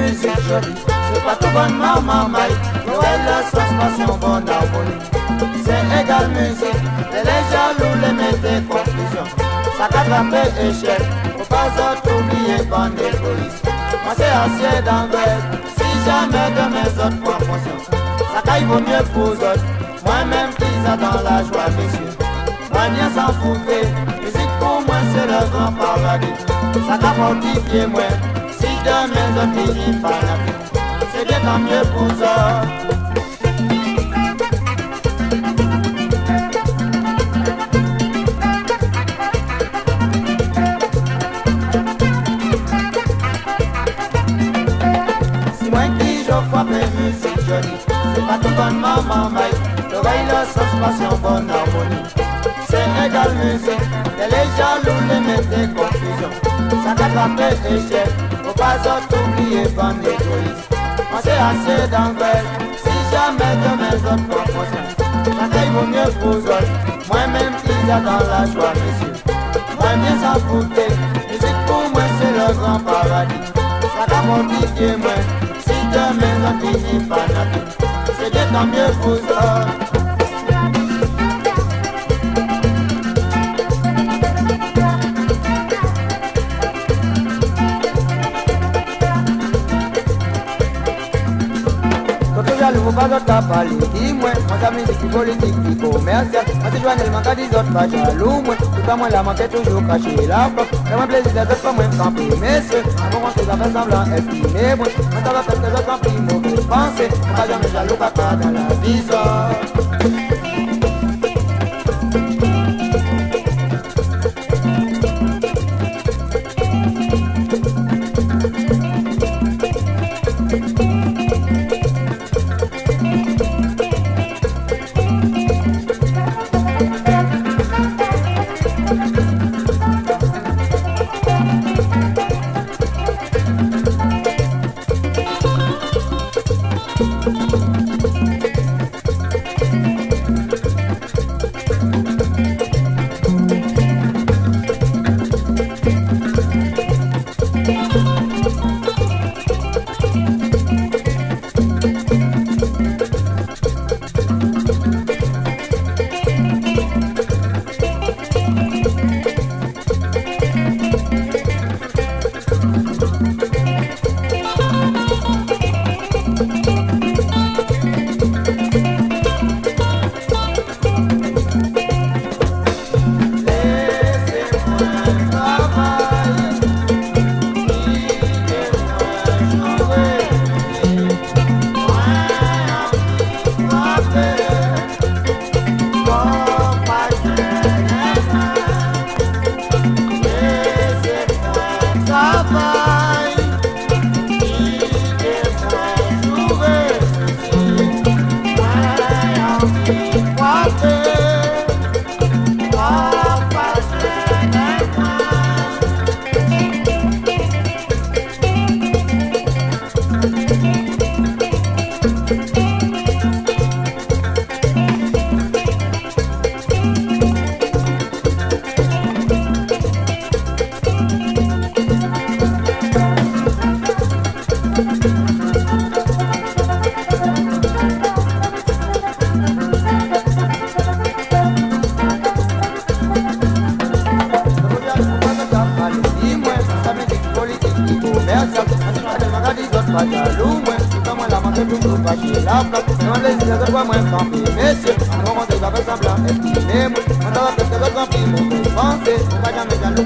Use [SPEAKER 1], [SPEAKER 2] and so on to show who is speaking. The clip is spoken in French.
[SPEAKER 1] musique jolie. C'est pas tout bonne maman maille, Noël sans passion, bonne harmonie. C'est égal musique, les jaloux, les mettez confusion. Ça qu'attraper échec, faut pas oublier bonne égoïste. Moi c'est assied d'envers, si jamais de mes autres prend conscience. Ça caille vaut mieux pour autres, moi-même qui dans la joie messieurs. Moi bien s'en foutre, musique pour moi c'est le grand paradis. Ça qu'a fortifié moi, si de mes autres finissent fanatiques. C'est bien tant mieux pour ça. C'est pas tout bonne maman maille, l'oreille la sauce passion, bonne harmonie. C'est égal musique, les jaloux, les mettez confusion. Ça qu'attraper échec, faut pas oublier bonne égoïste. Moi c'est assez d'envers, si jamais de mes autres proportions. Ça caille vaut mieux pour autres, moi-même qui dans la joie messieurs. Moi bien s'en foutre, musique pour moi c'est le grand paradis. Ça qu'a mortifié moi, jamais on finit fanatique. C'est bien tant mieux pour ça. Je vous parle de parler, dis-moi, moi musique qui politique, qui commercial. Moi c'est Joannel, manque des autres, pas jaloux, moi. Tout à moi la manque toujours caché la porte. C'est mon plaisir d'être pas moins camper, messieurs. Avant qu'on se fait semblant, estimez, moi. Moi ça va faire que d'autres campés, mauvaise pensée. Pas jamais jaloux, papa dans la vision. Messieurs, on va faire semblant, estimez-moi. On va faire que d'autres campés, mauvaise pensée. On va jamais jaloux,